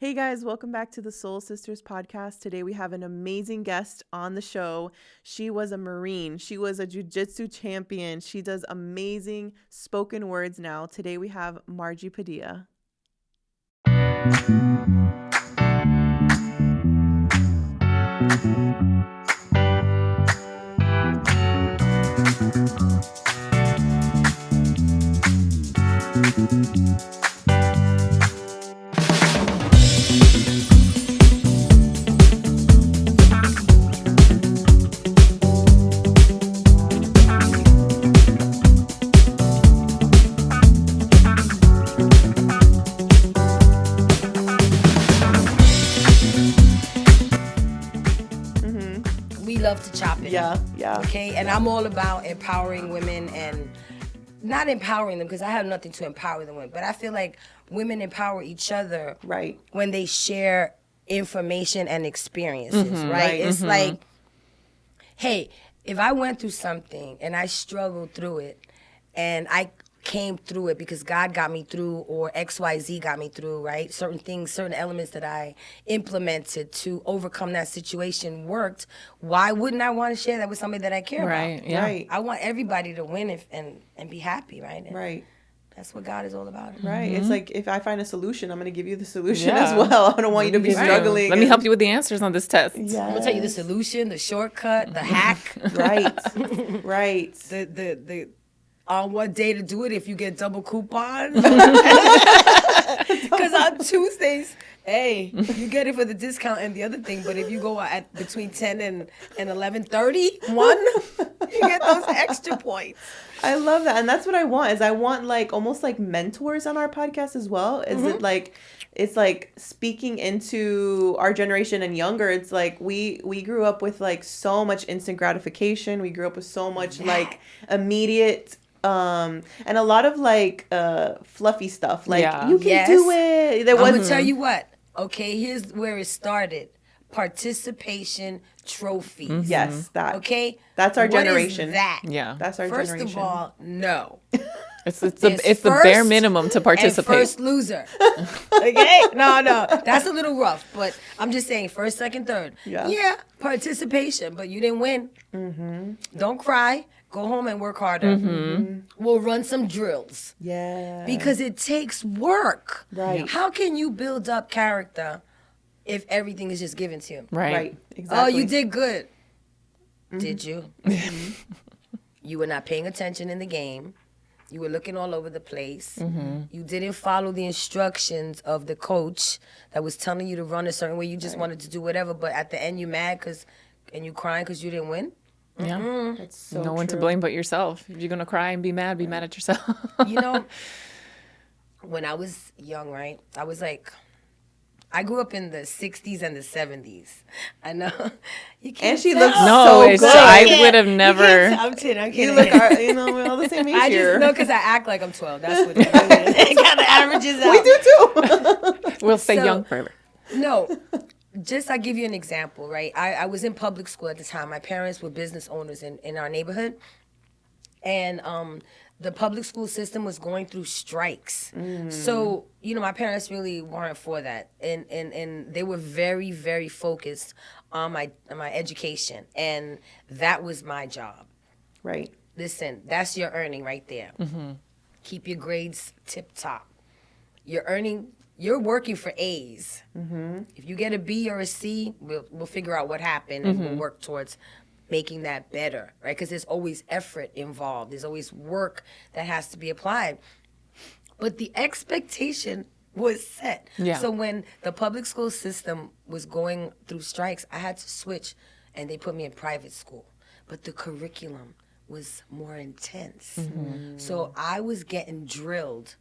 Hey guys, welcome back to the Soul Sisters podcast. Today we have an amazing guest on the show. She was a Marine. She was a jiu-jitsu champion. She does amazing spoken words now. Today we have Margie Padilla. Love to chop it. Yeah. Okay, and I'm all about empowering women and not empowering them because I have nothing to empower them with, but I feel like women empower each other Right. when they share information and experiences, right? It's like, hey, if I went through something and I struggled through it and I came through it because God got me through or XYZ got me through, right? Certain things, certain elements that I implemented to overcome that situation worked. Why wouldn't I want to share that with somebody that I care Right, about? yeah. Right. I want everybody to win and be happy, right? And Right. that's what God is all about. Right. It's like if I find a solution, I'm going to give you the solution Yeah. as well. I don't want you to be struggling. Let me help you with the answers on this test. Yeah. I'm gonna tell you the solution, the shortcut, the hack, Right. Right. the on what day to do it if you get double coupon. Because on Tuesdays, hey, you get it for the discount and the other thing. But if you go at between 10 and 11:30, 1, you get those extra points. I love that. And that's what I want is I want like almost like mentors on our podcast as well. Is it like it's like speaking into our generation and younger. It's like we grew up with like so much instant gratification. We grew up with so much like immediate and a lot of like fluffy stuff. Like you can do it. I'm gonna tell you what. Okay, here's where it started. Participation trophies. Yes, that. Okay? That's our What generation. is that? Yeah. That's our First generation. of all, no. It's the bare minimum to And participate. first loser. Okay? No. That's a little rough, but I'm just saying first, second, third. Yeah. Participation, but you didn't win. Don't cry. Go home and work harder. We'll run some drills. Yeah. Because it takes work. Right. How can you build up character if everything is just given to you? Right. Oh, Exactly. you did good. Did you? You were not paying attention in the game. You were looking all over the place. You didn't follow the instructions of the coach that was telling you to run a certain way. You just wanted to do whatever, but at the end you mad and you crying because you didn't win. Yeah. That's so No one to true. blame but yourself. If you're going to cry and be mad at yourself. You know, when I was young, right, I grew up in the 60s and the 70s. I know. You can't And she tell. looks No, so it's good. I would have never. I'm kidding. You look, we're all the same age I here. just know because I act like I'm 12. That's what it is. It kind of averages out. We do too. We'll stay So- young forever. No, just I'll give you an example, right? I was in public school at the time. My parents were business owners in our neighborhood. And the public school system was going through strikes. So, my parents really weren't for that. And they were very, very focused on my education. And that was my job. Right. Listen, that's your earning right there. Keep your grades tip top. You're working for A's. If you get a B or a C, we'll figure out what happened and we'll work towards making that better, right? Because there's always effort involved. There's always work that has to be applied. But the expectation was set. Yeah. So when the public school system was going through strikes, I had to switch and they put me in private school. But the curriculum was more intense. So I was getting drilled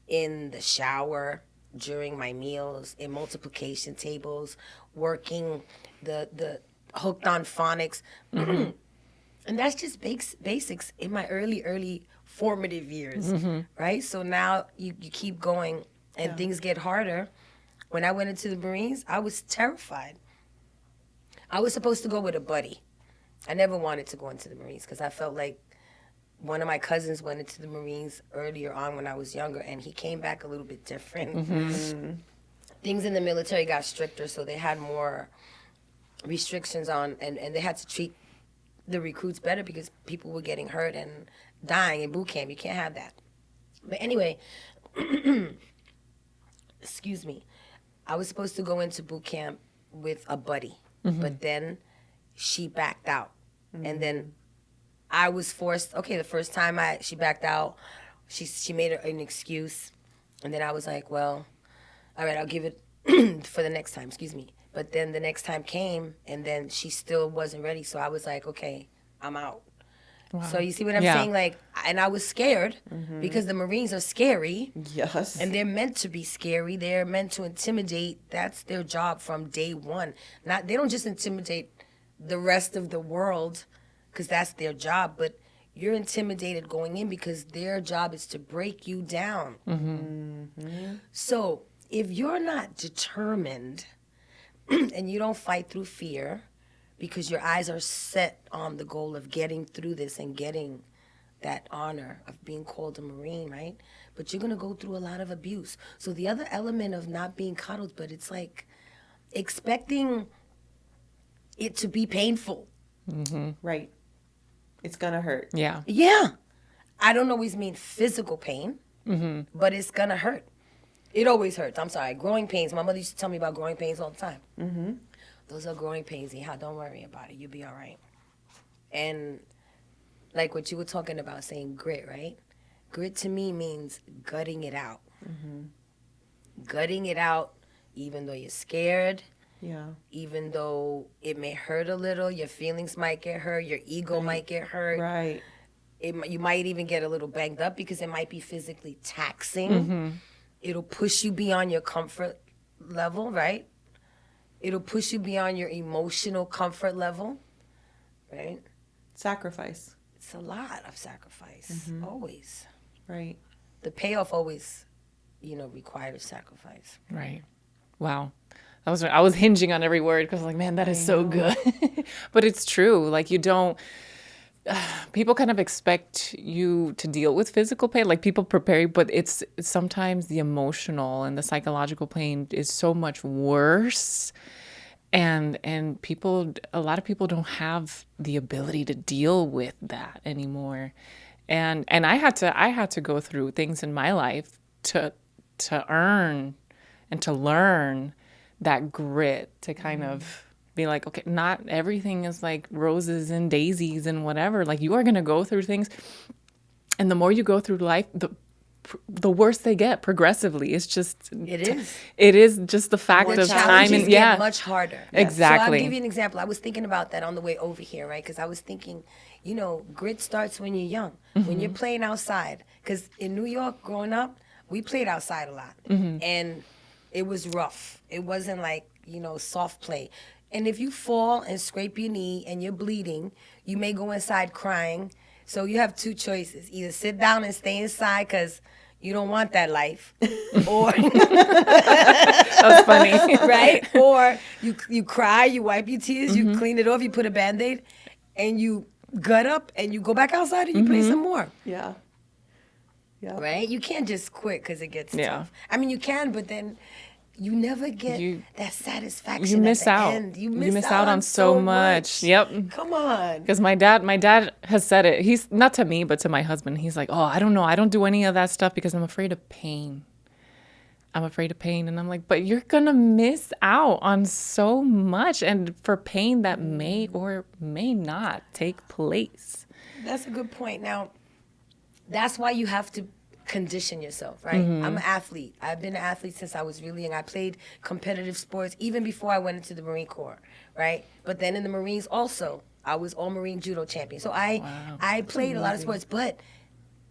in the shower, during my meals, in multiplication tables, working the hooked on phonics. And that's just basics in my early formative years, right? So now you keep going and things get harder. When I went into the Marines, I was terrified. I was supposed to go with a buddy. I never wanted to go into the Marines because I felt like one of my cousins went into the Marines earlier on when I was younger, and he came back a little bit different. things in the military got stricter, so they had more restrictions on, and they had to treat the recruits better because people were getting hurt and dying in boot camp. You can't have that. But anyway, excuse me, I was supposed to go into boot camp with a buddy, but then she backed out. And then I was forced, okay, the first time she backed out, she made an excuse. And then I was like, well, all right, I'll give it for the next time, excuse me. But then the next time came, and then she still wasn't ready. So I was like, okay, I'm out. Wow. So you see what I'm saying? Like, and I was scared because the Marines are scary. Yes. And they're meant to be scary. They're meant to intimidate. That's their job from day one. They don't just intimidate the rest of the world because that's their job, but you're intimidated going in because their job is to break you down. So if you're not determined and you don't fight through fear because your eyes are set on the goal of getting through this and getting that honor of being called a Marine, right? But you're going to go through a lot of abuse. So the other element of not being coddled, but it's like expecting it to be painful. Right. It's going to hurt. Yeah. Yeah. I don't always mean physical pain, but it's going to hurt. It always hurts. I'm sorry. Growing pains. My mother used to tell me about growing pains all the time. Those are growing pains. Yeah, don't worry about it. You'll be all right. And like what you were talking about, saying grit, right? Grit to me means gutting it out. Gutting it out even though you're scared. Yeah. Even though it may hurt a little, your feelings might get hurt, your ego might get hurt. Right. You might even get a little banged up because it might be physically taxing. It'll push you beyond your comfort level, right? It'll push you beyond your emotional comfort level, right? Sacrifice. It's a lot of sacrifice, always. Right. The payoff always, requires sacrifice. Right. Wow. I was hinging on every word because I was like, man, that is so good. But it's true. Like people kind of expect you to deal with physical pain. Like people prepare you, but it's sometimes the emotional and the psychological pain is so much worse. And a lot of people don't have the ability to deal with that anymore. And I had to go through things in my life to earn and to learn that grit, to kind of be like, okay, not everything is like roses and daisies and whatever. Like you are going to go through things. And the more you go through life, the worse they get progressively. It's just, it is just the fact of time. And get much harder. Exactly. So I'll give you an example. I was thinking about that on the way over here, right? Because I was thinking, grit starts when you're young, when you're playing outside. Because in New York, growing up, we played outside a lot. And it was rough. It wasn't like, soft play. And if you fall and scrape your knee and you're bleeding, you may go inside crying. So you have two choices. Either sit down and stay inside because you don't want that life. Or that's funny. Right? Or you cry, you wipe your tears, you clean it off, you put a Band-Aid, and you gut up and you go back outside and you play some more. Yeah. Yeah. Right? You can't just quit because it gets tough. I mean, you can, but then you never get that satisfaction. You miss out. End. You miss out on so much. Yep. Come on. Because my dad has said it. He's not to me, but to my husband. He's like, oh, I don't know. I don't do any of that stuff because I'm afraid of pain. I'm afraid of pain. And I'm like, but you're going to miss out on so much. And for pain that may or may not take place. That's a good point. Now, that's why you have to condition yourself, right? I'm an athlete. I've been an athlete since I was really young. I played competitive sports even before I went into the Marine Corps, right? But then in the Marines also, I was all Marine Judo champion. So I played a lot of sports, but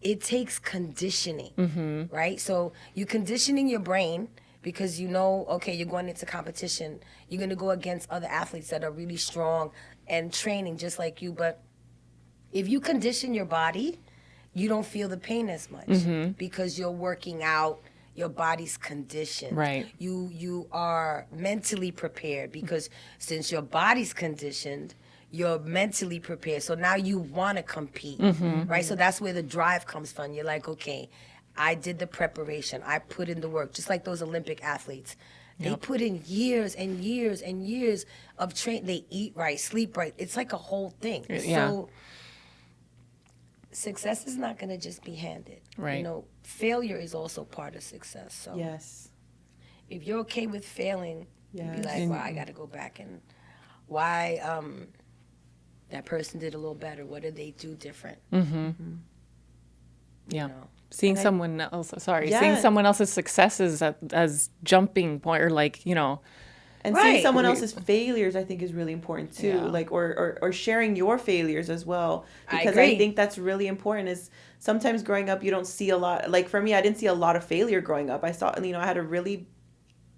it takes conditioning, right? So you're conditioning your brain because okay, you're going into competition. You're going to go against other athletes that are really strong and training just like you. But if you condition your body, you don't feel the pain as much because you're working out, your body's conditioned. Right. You are mentally prepared because since your body's conditioned, you're mentally prepared. So now you want to compete, right? So that's where the drive comes from. You're like, okay, I did the preparation. I put in the work, just like those Olympic athletes. They put in years and years and years of train. They eat right, sleep right. It's like a whole thing. Yeah. So success is not going to just be handed. Right. You know, failure is also part of success. So Yes. if you're okay with failing, you'd be Yes. like, well, I got to go back and why that person did a little better. What did they do different? Yeah. You know? Seeing And someone else, Yeah. seeing someone else's successes as jumping point, or like, you know, And Right. seeing someone else's failures, I think, is really important too. Yeah. Like, or sharing your failures as well, I because agree. I think that's really important. Is sometimes growing up, you don't see a lot. Like for me, I didn't see a lot of failure growing up. I saw, I had a really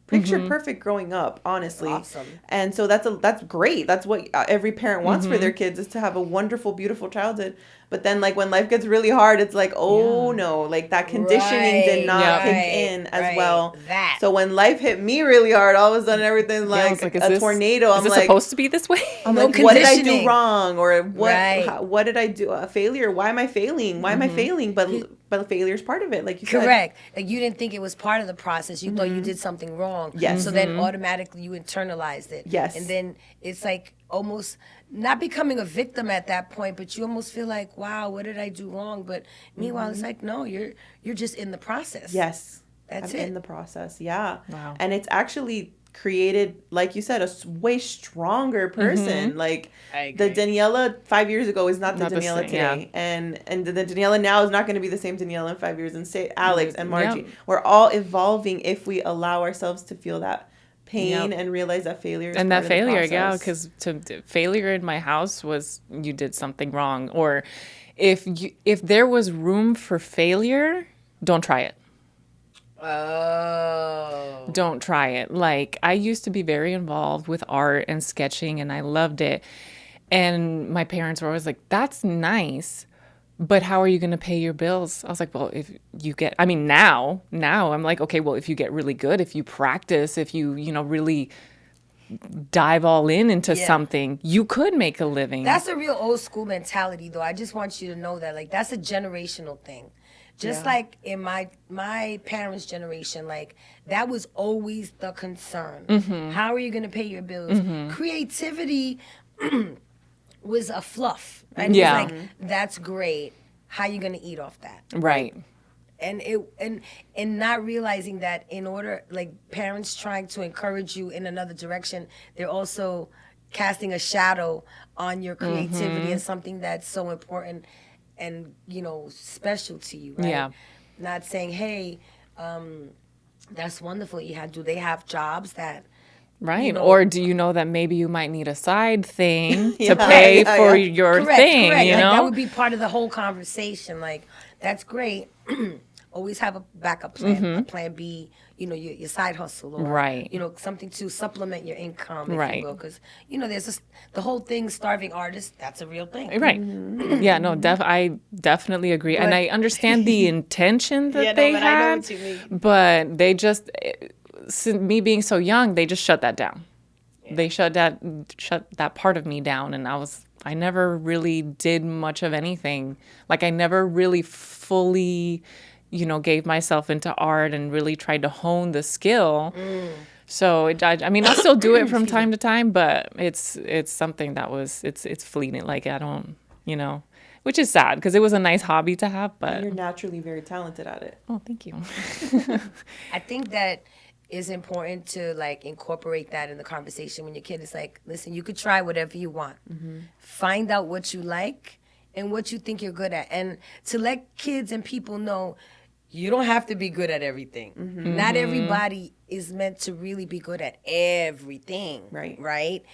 picture perfect growing up, honestly. Awesome. And so that's great. That's what every parent wants for their kids, is to have a wonderful, beautiful childhood. But then, like, when life gets really hard, it's like, oh no, like that conditioning did not kick in as well. That. So when life hit me really hard, all of a sudden everything's I like was like, a tornado. Is I'm this like, supposed to be this way? I'm No like, what did I do conditioning. wrong? Or what? Right. What did I do? A failure? Why am I failing? Why am I failing? But failure is part of it, like you said. Correct. Like you didn't think it was part of the process. You thought you did something wrong. Yes. So then automatically you internalized it. Yes. And then it's like almost not becoming a victim at that point, but you almost feel like, wow, what did I do wrong? But meanwhile, it's like, no, you're just in the process. Yes. That's I'm it. in the process. Yeah. Wow. And it's actually created, like you said, a way stronger person. Like I the agree. Daniela 5 years ago is not the Not the Daniela same, today. And the Daniela now is not going to be the same Daniela in 5 years. And say Alex and Margie, Yep. we're all evolving if we allow ourselves to feel that pain Yep. and realize that failure is And part that of the failure, yeah, process. because failure in my house was you did something wrong, or if there was room for failure, don't try it. Oh. Don't try it. Like, I used to be very involved with art and sketching, and I loved it. And my parents were always like, that's nice, but how are you going to pay your bills? I was like, well, if you get, I mean, now I'm like, okay, well, if you get really good, if you practice, if you, really dive all into Yeah. something, you could make a living. That's a real old school mentality, though. I just want you to know that, like, that's a generational thing. Just like in my parents' generation, like, that was always the concern. How are you going to pay your bills? Creativity was a fluff. And Yeah. it was like, that's great. How you going to eat off that? Right. And and not realizing that in order, like, parents trying to encourage you in another direction, they're also casting a shadow on your creativity and something that's so important and special to you, right? Yeah. Not saying, hey, that's wonderful you had. Do they have jobs that Right. know- Or do you know that maybe you might need a side thing Yeah. to pay Yeah, for yeah. your correct, thing, correct. you Like, know? that would be part of the whole conversation. Like, that's great. Always have a backup plan, a plan B, your side hustle, or Right. something to supplement your income, if Right. you will. Because there's the whole thing, starving artists. That's a real thing. Right. Yeah, no, I definitely agree. And But- I understand the intention that Yeah, no, they but I know had, what you mean. but they just, me being so young, they just shut that down. They shut that part of me down, and I never really did much of anything. Like, I never really fully, gave myself into art and really tried to hone the skill. So I mean, I'll still do it from time to time, but it's something that it's fleeting. Like, I don't, which is sad because it was a nice hobby to have. But You're naturally very talented at it. oh, thank you. I think that is important to, like, incorporate that in the conversation when your kid is like, listen, you could try whatever you want. Find out what you like and what you think you're good at. And to let kids and people know, you don't have to be good at everything. Not everybody is meant to really be good at everything. Right. Right?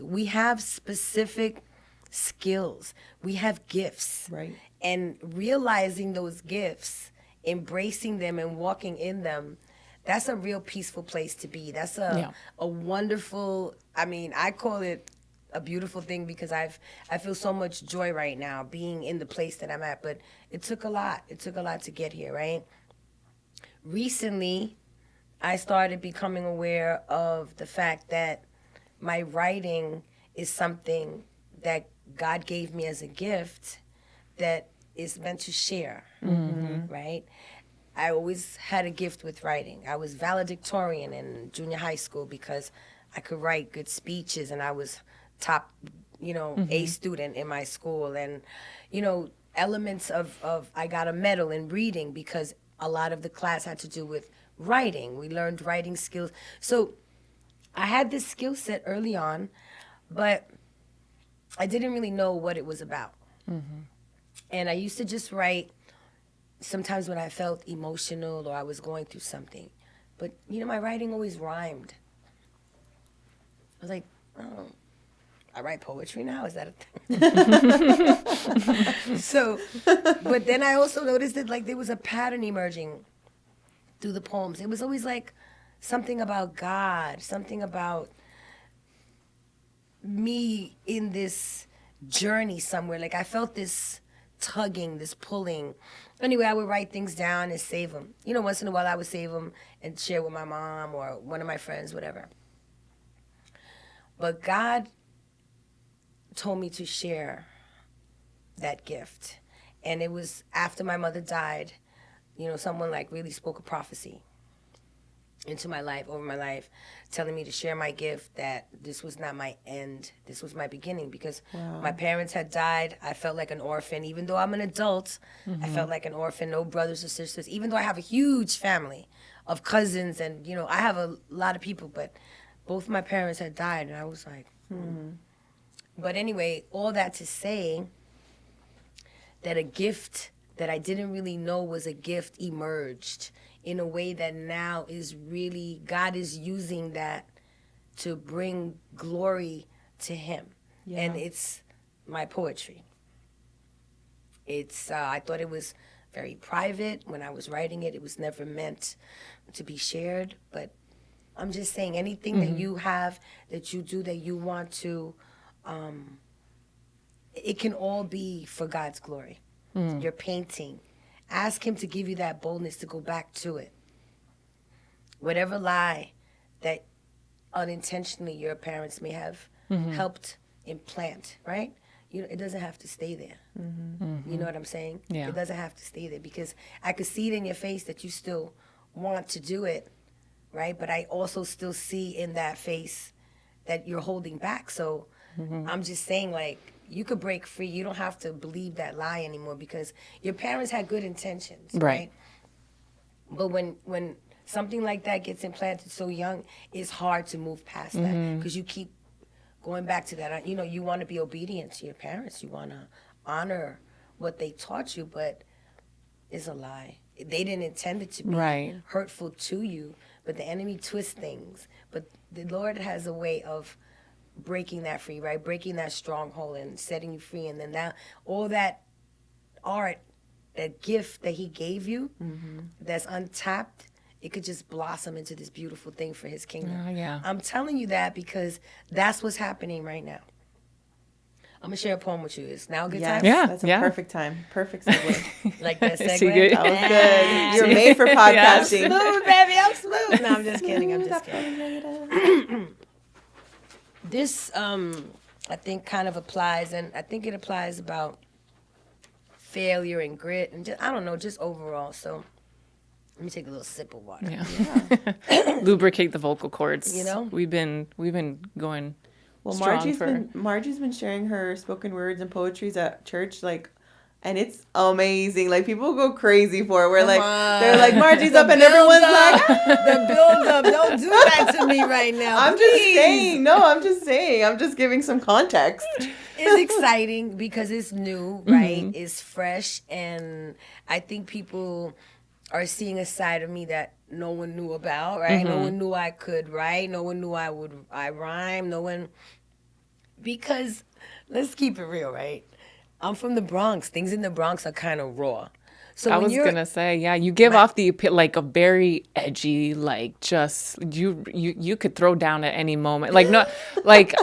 We have specific skills. We have gifts. Right. And realizing those gifts, embracing them and walking in them, that's a real peaceful place to be. That's a wonderful, I call it a beautiful thing because I feel so much joy right now being in the place that I'm at. But it took a lot. It took a lot to get here, right? Recently, I started becoming aware of the fact that my writing is something that God gave me as a gift that is meant to share, right? I always had a gift with writing. I was valedictorian in junior high school because I could write good speeches, and I was top, A student in my school. And, elements of I got a medal in reading because a lot of the class had to do with writing. We learned writing skills. So I had this skill set early on, but I didn't really know what it was about. And I used to just write sometimes when I felt emotional or I was going through something. But, my writing always rhymed. I was like, oh, I write poetry now? Is that a thing? So, but then I also noticed that, like, there was a pattern emerging through the poems. It was always, like, something about God, something about me in this journey somewhere. Like, I felt this tugging, this pulling. Anyway, I would write things down and save them. Once in a while I would save them and share with my mom or one of my friends, whatever. But God told me to share that gift. And it was after my mother died, someone like really spoke a prophecy into my life, over my life, telling me to share my gift, that this was not my end, this was my beginning, because my parents had died. I felt like an orphan. Even though I'm an adult, I felt like an orphan, no brothers or sisters, even though I have a huge family of cousins and, I have a lot of people, but both my parents had died, and I was like, But anyway, all that to say that a gift that I didn't really know was a gift emerged in a way that now is really, God is using that to bring glory to Him. Yeah. And it's my poetry. It's, I thought it was very private when I was writing it. It was never meant to be shared. But I'm just saying, anything that you have, that you do, that you want to, it can all be for God's glory. Your painting. Ask Him to give you that boldness to go back to it. Whatever lie that unintentionally your parents may have helped implant, right? It doesn't have to stay there. You know what I'm saying? Yeah. It doesn't have to stay there, because I could see it in your face that you still want to do it, right? But I also still see in that face that you're holding back. So I'm just saying, like, you could break free. You don't have to believe that lie anymore, because your parents had good intentions, right? But when something like that gets implanted so young, it's hard to move past that, because you keep going back to that. You want to be obedient to your parents. You want to honor what they taught you, but it's a lie. They didn't intend it to be hurtful to you, but the enemy twists things. But the Lord has a way of breaking that free, right? Breaking that stronghold and setting you free. And then that, all that art, that gift that He gave you, that's untapped, it could just blossom into this beautiful thing for His kingdom. Yeah. I'm telling you that because that's what's happening right now. I'm going to share a poem with you. Is now a good time? Yeah. That's a perfect time. Perfect segue. Like that segue? That was good. You're made for podcasting. Smooth, baby. I'm smooth. No, I'm just kidding. I'm just kidding. This, I think, kind of applies, and I think it applies about failure and grit, and just, I don't know, just overall. So let me take a little sip of water. Yeah. Lubricate the vocal cords. We've been going. Well, strong Margie's been sharing her spoken words and poetries at church, like, and it's amazing. Like, people go crazy for it. They're like, Margie's up, and everyone's like, the build up. Don't do that to me right now. I'm just saying. I'm just giving some context. It's exciting because it's new, right? It's fresh, and I think people are seeing a side of me that no one knew about, right? No one knew I could write. No one knew I rhyme. No one, because let's keep it real, right? I'm from the Bronx. Things in the Bronx are kind of raw. So I was gonna say, you give off the like a very edgy, like just you could throw down at any moment, like not like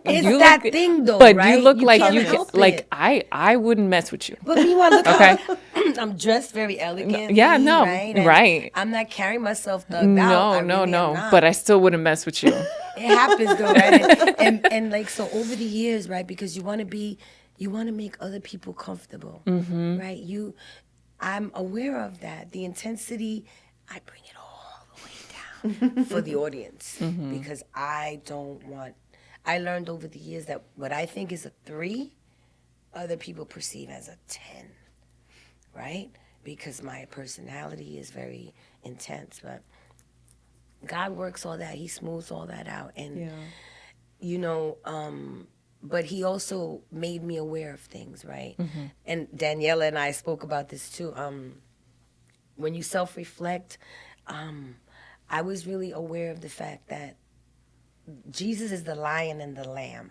it's you that look, thing though, but right? you look you like I wouldn't mess with you. But meanwhile, look, okay, I'm dressed very elegantly. Yeah, no, right. I'm not carrying myself thugged out. No, but I still wouldn't mess with you. It happens though, right? and like, so over the years, right? Because you want to make other people comfortable, right? I'm aware of that. The intensity, I bring it all the way down for the audience because I don't want. I learned over the years that what I think is a 3, other people perceive as a 10, right? Because my personality is very intense, but God works all that. He smooths all that out, and you know. But he also made me aware of things, right? And Daniela and I spoke about this too. When you self-reflect, I was really aware of the fact that Jesus is the lion and the lamb.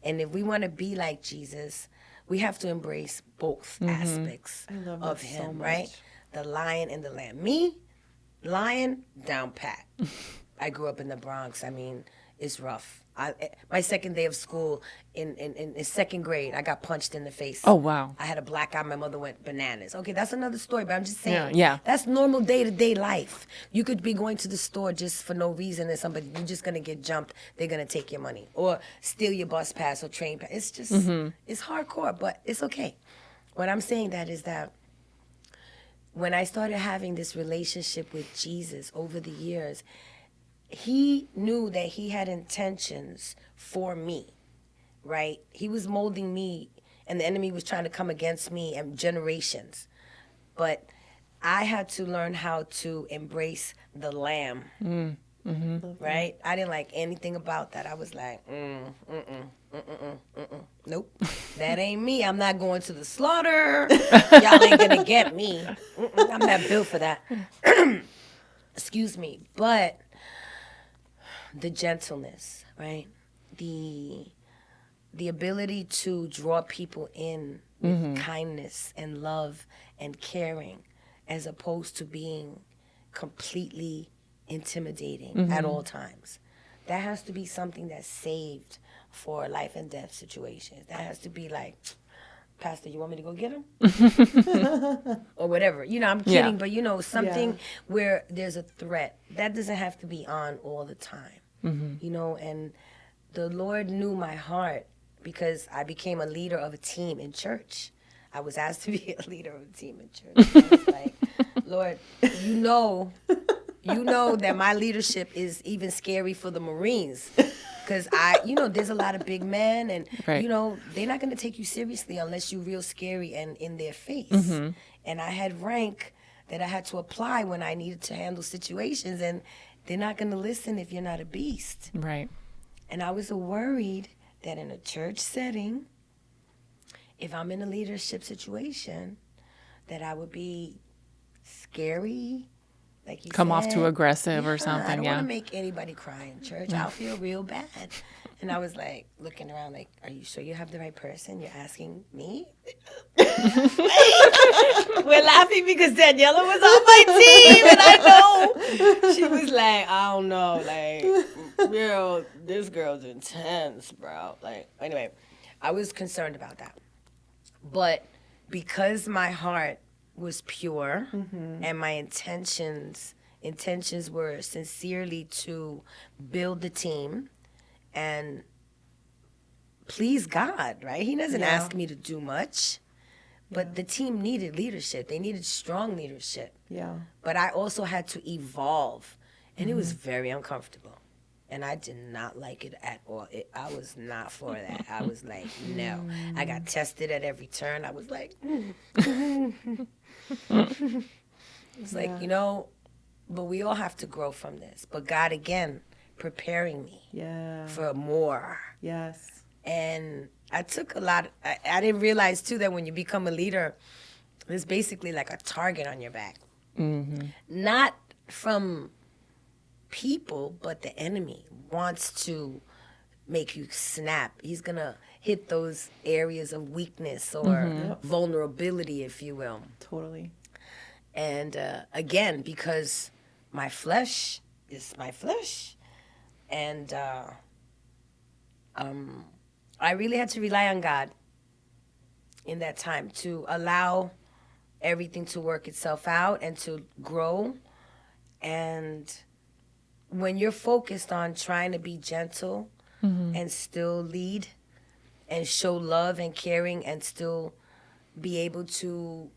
And if we want to be like Jesus, we have to embrace both aspects of him, so right? The lion and the lamb. Me, lion, down pat. I grew up in the Bronx. I mean, it's rough. My second day of school in second grade, I got punched in the face. Oh, wow. I had a black eye. My mother went bananas. Okay, that's another story, but I'm just saying. Yeah. That's normal day-to-day life. You could be going to the store just for no reason and somebody, you're just going to get jumped. They're going to take your money or steal your bus pass or train pass. It's just, it's hardcore, but it's okay. What I'm saying that is that when I started having this relationship with Jesus over the years, he knew that he had intentions for me, right? He was molding me, and the enemy was trying to come against me and generations. But I had to learn how to embrace the lamb, right? I didn't like anything about that. I was like, nope, that ain't me. I'm not going to the slaughter. Y'all ain't gonna get me. I'm not built for that. Excuse me, but the gentleness, right? The ability to draw people in with kindness and love and caring, as opposed to being completely intimidating at all times. That has to be something that's saved for life and death situations. That has to be like, Pastor, you want me to go get him? Or whatever. You know, I'm kidding, but you know, something where there's a threat. That doesn't have to be on all the time. You know, and the Lord knew my heart because I became a leader of a team in church. I was asked to be a leader of a team in church. I was like, Lord, you know that my leadership is even scary for the Marines. Because there's a lot of big men and, you know, they're not going to take you seriously unless you're real scary and in their face. And I had rank that I had to apply when I needed to handle situations, and they're not going to listen if you're not a beast. Right. And I was worried that in a church setting, if I'm in a leadership situation, that I would be scary, like you Come said. off too aggressive or something. I don't want to make anybody cry in church. I'll feel real bad. And I was like looking around like, are you sure you have the right person? You're asking me? We're laughing because Daniela was on my team and I know. She was like, I don't know, like, girl, this girl's intense, bro. Like, anyway, I was concerned about that. But because my heart was pure and my intentions were sincerely to build the team and please God, right? He doesn't ask me to do much, but the team needed leadership. They needed strong leadership. Yeah. But I also had to evolve, and it was very uncomfortable. And I did not like it at all. I was not for that. I was like, no. I got tested at every turn. I was like, it's like, you know, but we all have to grow from this. But God, again, preparing me for more. Yes. And I took a lot. I didn't realize, too, that when you become a leader, there's basically like a target on your back. Not from people, but the enemy wants to make you snap. He's going to hit those areas of weakness or vulnerability, if you will. Totally. And again, because my flesh is my flesh. And I really had to rely on God in that time to allow everything to work itself out and to grow. And when you're focused on trying to be gentle and still lead and show love and caring and still be able to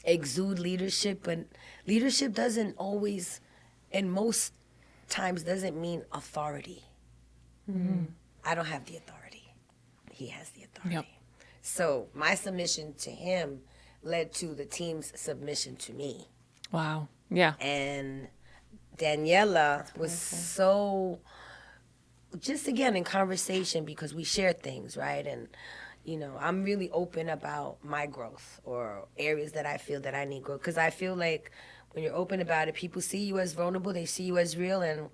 exude leadership, but leadership doesn't always, and most times doesn't mean authority. I don't have the authority. He has the authority. Yep. So my submission to him led to the team's submission to me. Wow. Yeah. And Daniela was so, just again in conversation, because we share things, right? And, you know, I'm really open about my growth or areas that I feel that I need growth. Because I feel like when you're open about it, people see you as vulnerable, they see you as real, and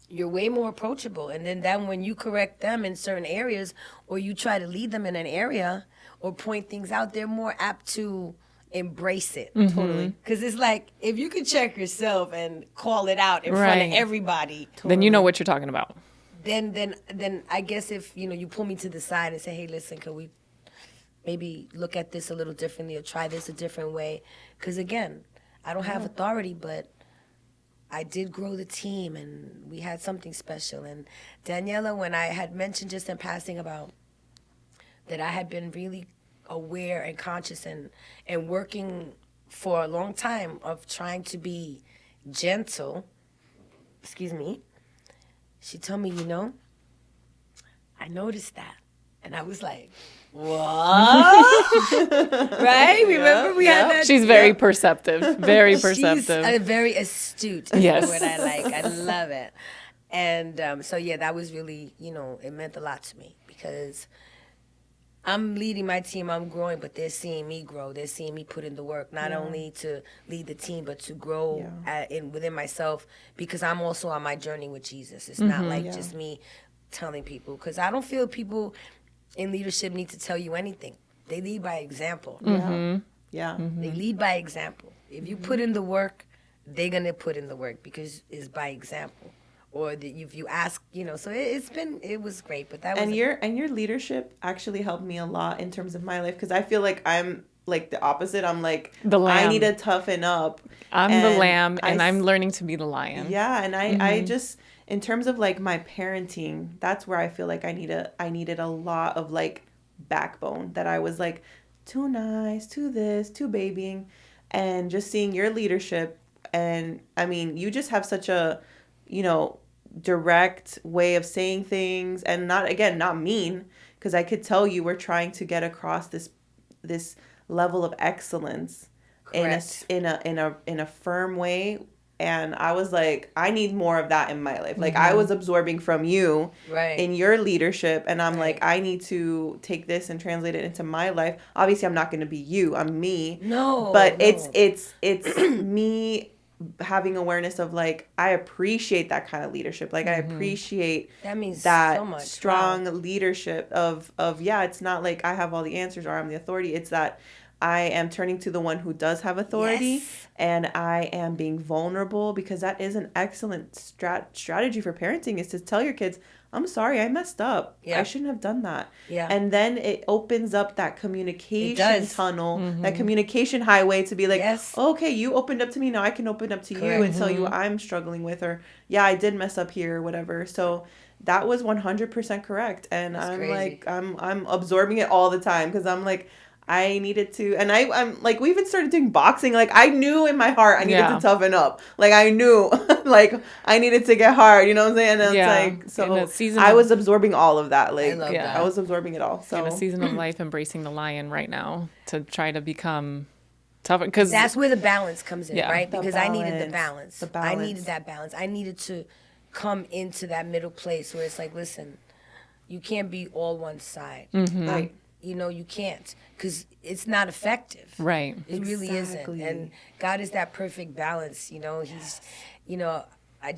you're way more approachable. And then when you correct them in certain areas, or you try to lead them in an area or point things out, they're more apt to embrace it. Totally. Because it's like, if you can check yourself and call it out in front of Right. everybody, Then you know what you're talking about. then I guess if, you know, you pull me to the side and say, hey, listen, could we maybe look at this a little differently or try this a different way? Because again, I don't have authority, but I did grow the team, and we had something special. And Daniela, when I had mentioned just in passing about that I had been really aware and conscious and working for a long time of trying to be gentle, she told me, you know, I noticed that. And I was like, what? Right? Remember we had that? She's very perceptive. Very perceptive. She's very astute. Yes. Is what I like. I love it. And so, yeah, that was really, you know, it meant a lot to me, because I'm leading my team, I'm growing, but they're seeing me grow. They're seeing me put in the work, not only to lead the team, but to grow within myself, because I'm also on my journey with Jesus. It's not like just me telling people, because I don't feel people in leadership need to tell you anything. They lead by example. Yeah. They lead by example. If you put in the work, they're going to put in the work, because it's by example. Or if you ask, you know, so it was great. But that was your leadership actually helped me a lot in terms of my life, because I feel like I'm like the opposite. I'm like, The lamb. I need to toughen up. I'm the lamb, and I'm learning to be the lion. Yeah, and I just, in terms of like my parenting, that's where I feel like I needed a lot of like backbone, that I was like too nice, too this, too babying, and just seeing your leadership. And I mean, you just have such a, you know, direct way of saying things, and not mean, because I could tell you were trying to get across this level of excellence in a firm way. And I was like, I need more of that in my life. Like, I was absorbing from you in your leadership, and I'm like, I need to take this and translate it into my life. Obviously, I'm not going to be you. I'm me. But it's me having awareness of like, I appreciate that kind of leadership. Like, I appreciate that means that so much. strong leadership of it's not like I have all the answers or I'm the authority. It's that I am turning to the one who does have authority, and I am being vulnerable, because that is an excellent strategy for parenting, is to tell your kids, I'm sorry, I messed up. I shouldn't have done that. And then it opens up that communication tunnel, that communication highway, to be like, okay, you opened up to me, now I can open up to you and tell you what I'm struggling with, or I did mess up here or whatever. So that was 100% correct. And that's crazy. Like, I'm absorbing it all the time, because I'm like, I needed to, and I'm like, we even started doing boxing. Like, I knew in my heart I needed to toughen up. Like, I knew, like, I needed to get hard. You know what I'm saying? And it's like, so I was absorbing all of that. Like, I was absorbing it all. So in a season of life, embracing the lion right now to try to become tougher. Because that's where the balance comes in, right? Because I needed the balance. I needed that balance. I needed to come into that middle place where it's like, listen, you can't be all one side. Right. You know, you can't, because it's not effective. Right. It really isn't. And God is that perfect balance, you know. He's, you know, I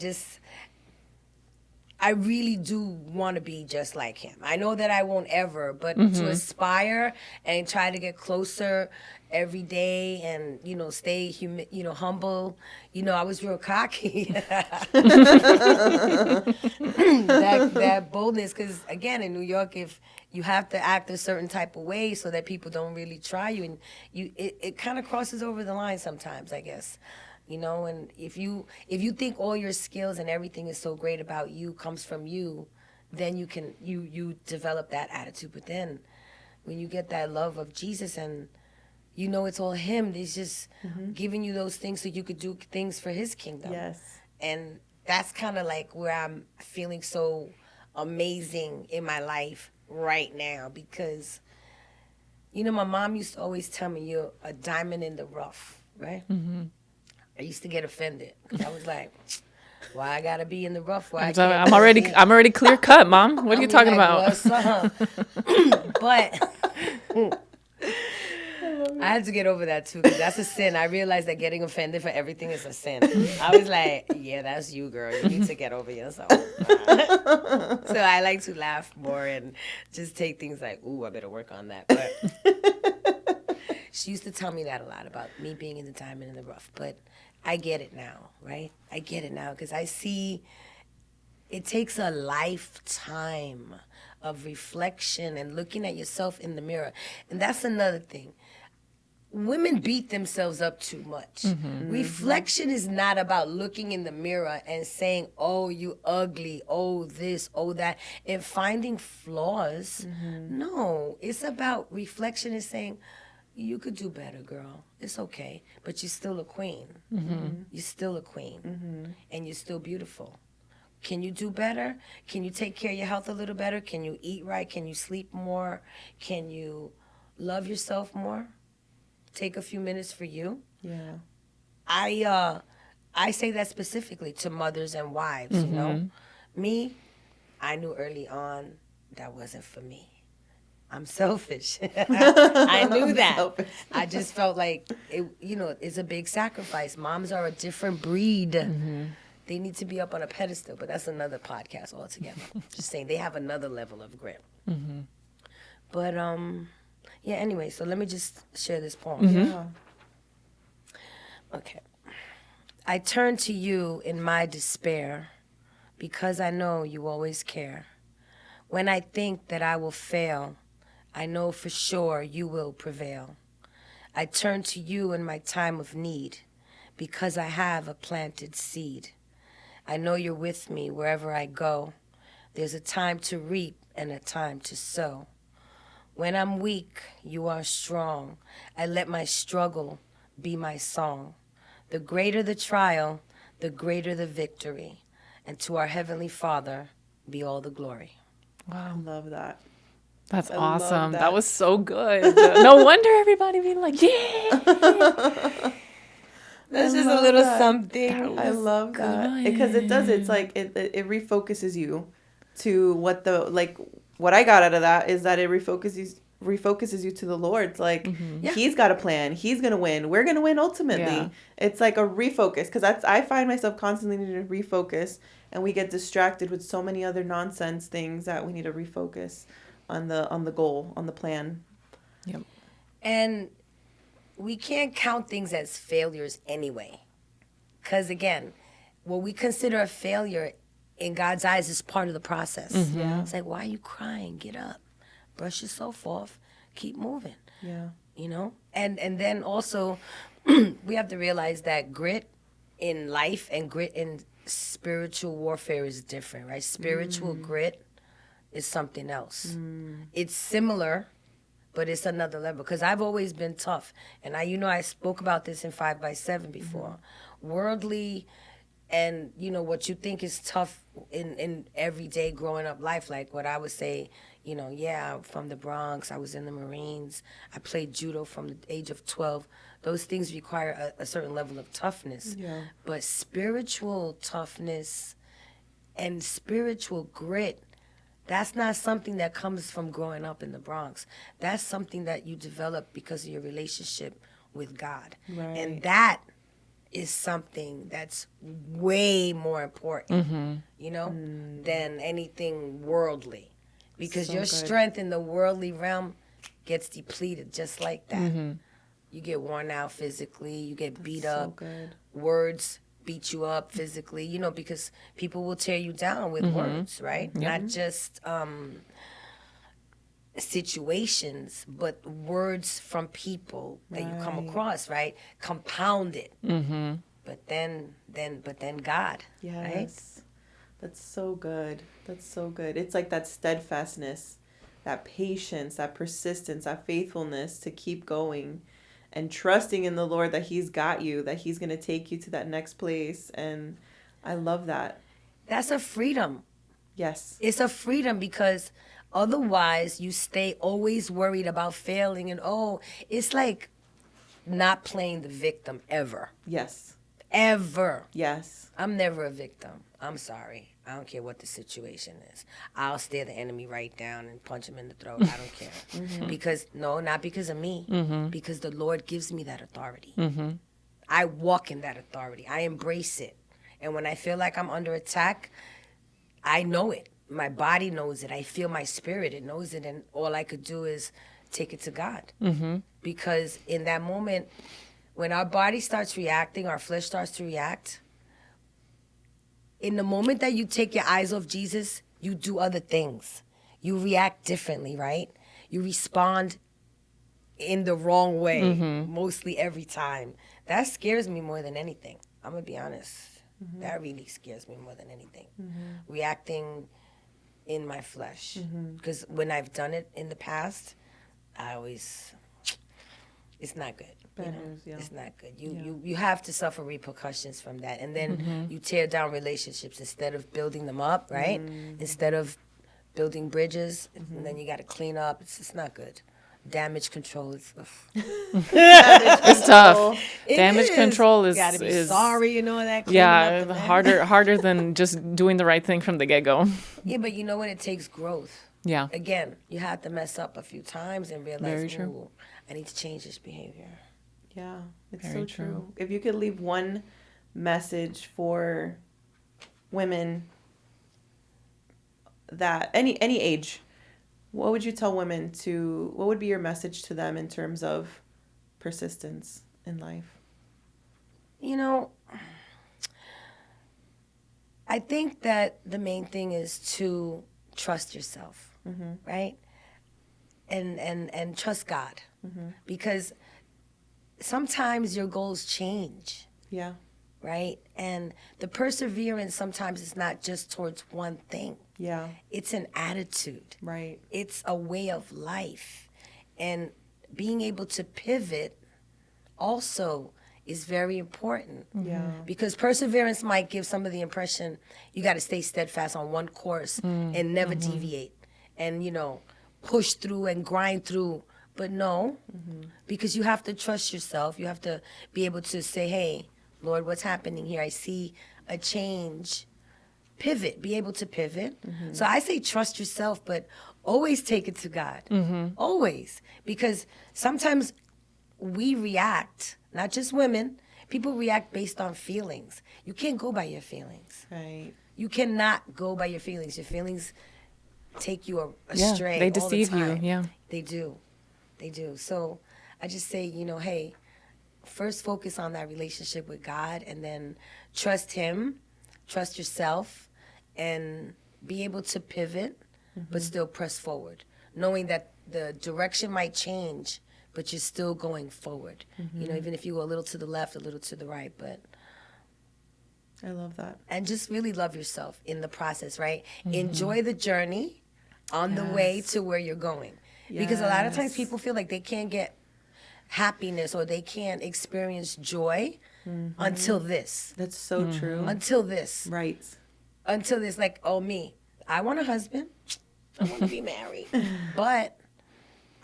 really do want to be just like him. I know that I won't ever, but to aspire and try to get closer every day, and, you know, stay humble. You know, I was real cocky. that boldness, because again, in New York, if you have to act a certain type of way so that people don't really try you, and it kind of crosses over the line sometimes, I guess. You know, and if you think all your skills and everything is so great about you comes from you, then you can you develop that attitude. But then when you get that love of Jesus, and you know it's all him. He's just giving you those things so you could do things for his kingdom. Yes. And that's kind of like where I'm feeling so amazing in my life right now, because, you know, my mom used to always tell me, you're a diamond in the rough, right? I used to get offended. I was like, why I gotta be in the rough? Why I'm already clear cut, Mom. What are you talking about? What's up? But I had to get over that too, because that's a sin. I realized that getting offended for everything is a sin. I was like, yeah, that's you, girl. You need to get over yourself. So I like to laugh more and just take things like, ooh, I better work on that. But she used to tell me that a lot, about me being in the diamond in the rough. But I get it now, right? I get it now, because I see it takes a lifetime of reflection and looking at yourself in the mirror. And that's another thing. Women beat themselves up too much. Reflection is not about looking in the mirror and saying, oh, you ugly, oh, this, oh, that, and finding flaws. No, it's about reflection is saying, you could do better, girl. It's okay. But you're still a queen. You're still a queen. And you're still beautiful. Can you do better? Can you take care of your health a little better? Can you eat right? Can you sleep more? Can you love yourself more? Take a few minutes for you. Yeah. I say that specifically to mothers and wives, you know. Me, I knew early on that wasn't for me. I'm selfish. I knew that. Selfish. I just felt like it, you know, it's a big sacrifice. Moms are a different breed. They need to be up on a pedestal, but that's another podcast altogether. Just saying, they have another level of grit. But yeah, anyway, so let me just share this poem. Yeah. Okay. I turn to you in my despair, because I know you always care. When I think that I will fail, I know for sure you will prevail. I turn to you in my time of need, because I have a planted seed. I know you're with me wherever I go. There's a time to reap and a time to sow. When I'm weak, you are strong. I let my struggle be my song. The greater the trial, the greater the victory. And to our Heavenly Father be all the glory. I love that. That's I love awesome. that. That was so good. No wonder everybody being like, yeah. That's just a little something. I love that, because it does. It's like it refocuses you to what I got out of that is that it refocuses you to the Lord. It's like He's got a plan. He's gonna win. We're gonna win ultimately. Yeah. It's like a refocus, because I find myself constantly needing to refocus, and we get distracted with so many other nonsense things that we need to refocus on the goal, on the plan. Yep. And we can't count things as failures anyway. Because again, what we consider a failure in God's eyes is part of the process. Yeah. It's like, why are you crying? Get up. Brush yourself off. Keep moving. Yeah. You know? And then also, we have to realize that grit in life and grit in spiritual warfare is different, right? Spiritual grit is something else. It's similar, but it's another level. Because I've always been tough. And I spoke about this in 5x7 before. Worldly and, what you think is tough in everyday growing up life, like what I would say, I'm from the Bronx, I was in the Marines, I played judo from the age of 12. Those things require a certain level of toughness. Yeah. But spiritual toughness and spiritual grit, that's not something that comes from growing up in the Bronx. That's something that you develop because of your relationship with God. Right. And that is something that's way more important, than anything worldly. Because So your good. strength in the worldly realm gets depleted just like that. You get worn out physically, you get beat So up. good. Words beat you up physically, because people will tear you down with words, right? Not just situations, but words from people that you come Right. across, right? Compounded. But then God, Yes. right? That's so good. That's so good. It's like that steadfastness, that patience, that persistence, that faithfulness to keep going. and trusting in the Lord that he's got you, that he's going to take you to that next place. And I love that. That's a freedom. Yes. It's a freedom, because otherwise you stay always worried about failing. And it's like not playing the victim ever. Yes. Ever. Yes. I'm never a victim. I'm sorry. I don't care what the situation is. I'll stare the enemy right down and punch him in the throat. I don't care. Because, no, not because of me. Because the Lord gives me that authority. I walk in that authority. I embrace it. And when I feel like I'm under attack, I know it. My body knows it. I feel my spirit. It knows it. And all I could do is take it to God. Because in that moment, when our body starts reacting, our flesh starts to react, in the moment that you take your eyes off Jesus, you do other things. You react differently, right? You respond in the wrong way, mostly every time. That scares me more than anything. I'm going to be honest. That really scares me more than anything. Reacting in my flesh. Because when I've done it in the past, it's not good. It's not good. You have to suffer repercussions from that. And then you tear down relationships instead of building them up, right? Instead of building bridges, and then you got to clean up. It's just not good. Damage control is It's tough. Damage is. control You gotta be sorry and all that. Yeah, harder than just doing the right thing from the get-go. Yeah, but you know what? It takes growth. Yeah. Again, you have to mess up a few times and Very realize, true. ooh, I need to change this behavior. Yeah, it's Very so true. true. If you could leave one message for women that any age, what would you tell women what would be your message to them in terms of persistence in life? You know, I think that the main thing is to trust yourself, right? And trust God, because sometimes your goals change, Yeah. right? And the perseverance sometimes is not just towards one thing. Yeah. It's an attitude. Right. It's a way of life. And being able to pivot also is very important. Yeah. Because perseverance might give some of the impression you got to stay steadfast on one course and never deviate and, push through and grind through. But no, because you have to trust yourself. You have to be able to say, hey, Lord, what's happening here? I see a change. Pivot, be able to pivot. So I say trust yourself, but always take it to God. Always. Because sometimes we react, not just women, people react based on feelings. You can't go by your feelings. Right. You cannot go by your feelings. Your feelings take you astray. They all the deceive you. time. Yeah. They do. They do. So I just say, hey, first focus on that relationship with God, and then trust Him, trust yourself, and be able to pivot, but still press forward, knowing that the direction might change, but you're still going forward. Even if you go a little to the left, a little to the right, but I love that. and just really love yourself in the process, right? Enjoy the journey on the way to where you're going. Because a lot of times people feel like they can't get happiness or they can't experience joy until this. That's so true. Until this. Right. Until this, like, me. I want a husband. I want to be married. But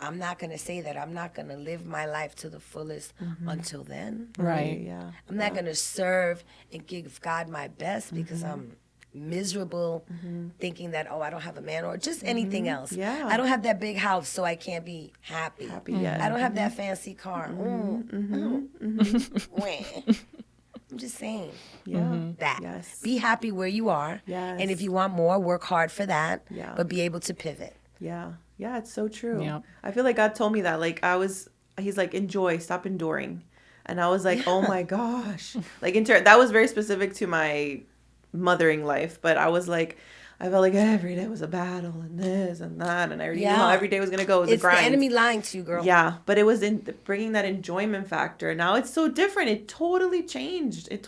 I'm not going to say that. I'm not going to live my life to the fullest until then. Right. Yeah. I'm not going to serve and give God my best because I'm miserable thinking that, I don't have a man, or just anything else. Yeah. I don't have that big house, so I can't be happy. Yet. I don't have that fancy car. I'm just saying that. Yes. Be happy where you are. Yes. And if you want more, work hard for that. Yeah. But be able to pivot. Yeah. Yeah, it's so true. Yeah. I feel like God told me that. Like he's like, enjoy, stop enduring. And I was like, oh my gosh. Like that was very specific to my mothering life. But I was like, I felt like every day was a battle and this and that. And I already knew how every day was going to go. It was a grind. It's the enemy lying to you, girl. Yeah. But it was in bringing that enjoyment factor. Now it's so different. It totally changed. It's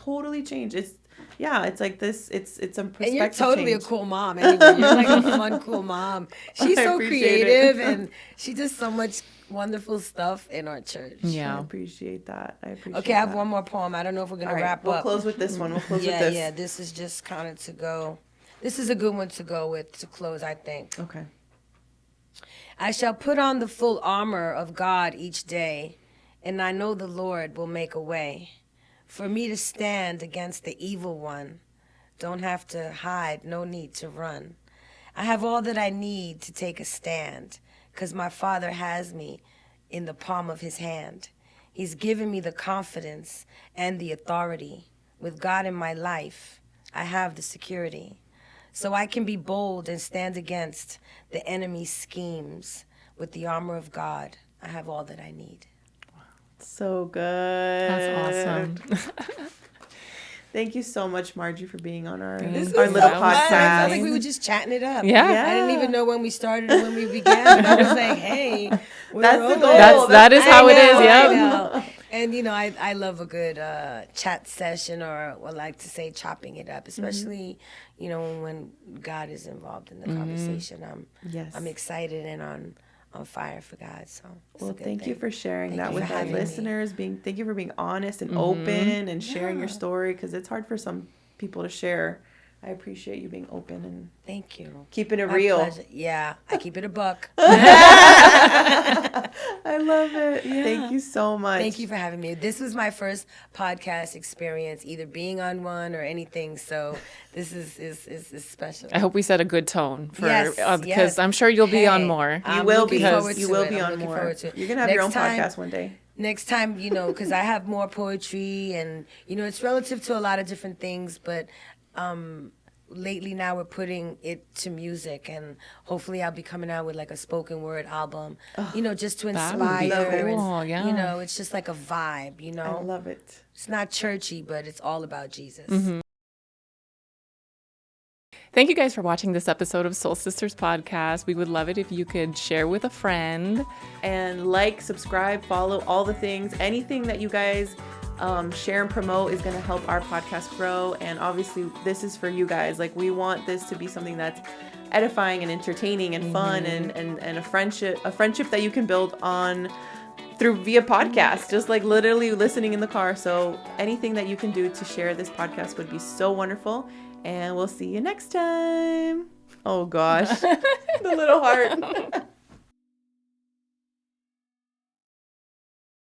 yeah, it's like this. It's a perspective And you're totally change. a cool mom. Anyway, you're like a fun, cool mom. She's I so appreciate creative, it. and she does so much wonderful stuff in our church. I Yeah. appreciate that. Okay, I have one more poem. I don't know if we're gonna All right, wrap we'll up. close with this one. We'll close with Yeah, this. yeah. This is just kind of to go. This is a good one to go with to close, I think. Okay. I shall put on the full armor of God each day, and I know the Lord will make a way for me to stand against the evil one. Don't have to hide, no need to run. I have all that I need to take a stand, 'cause my Father has me in the palm of his hand. He's given me the confidence and the authority. With God in my life, I have the security. So I can be bold and stand against the enemy's schemes. With the armor of God, I have all that I need. So good. That's awesome. Thank you so much, Margie, for being on our This little was so podcast. fun. I felt like we were just chatting it up. Yeah. I didn't even know when we started or when we began. But I was like, hey, we're That's the rolling. goal. That is how it is. I Yeah. know. And, you know, I love a good chat session, or I like to say chopping it up, especially, you know, when God is involved in the conversation. Yes. I'm excited and on fire for God. So it's a Well, good thank you thing. for sharing Thank that you with for our having me. listeners. Thank you for being honest and open and sharing your story, because it's hard for some people to share. I appreciate you being open and Thank you. keeping it My real. pleasure. Yeah, I keep it a buck. I love it. Thank you so much. Thank you for having me. This was my first podcast experience, either being on one or anything. So this is special. I hope we set a good tone for Yes, because yes. I'm sure you'll be on Hey, more. You I'm will looking be. forward You to will it. be I'm on looking more. forward to it. You're gonna have your own Next time- podcast one day. Next time, you know, because I have more poetry and, you know, it's relative to a lot of different things, but lately now we're putting it to music, and hopefully I'll be coming out with like a spoken word album, you know, just to that would be inspire. cool, And, yeah. You know, it's just like a vibe, you I know. love it. It's not churchy, but it's all about Jesus. Thank you guys for watching this episode of Soul Sisters Podcast. We would love it if you could share with a friend. And like, subscribe, follow, all the things. Anything that you guys share and promote is going to help our podcast grow. And obviously, this is for you guys. Like, we want this to be something that's edifying and entertaining and fun and a friendship that you can build on via podcast, just like literally listening in the car. So anything that you can do to share this podcast would be so wonderful. And we'll see you next time. Oh gosh, the little heart.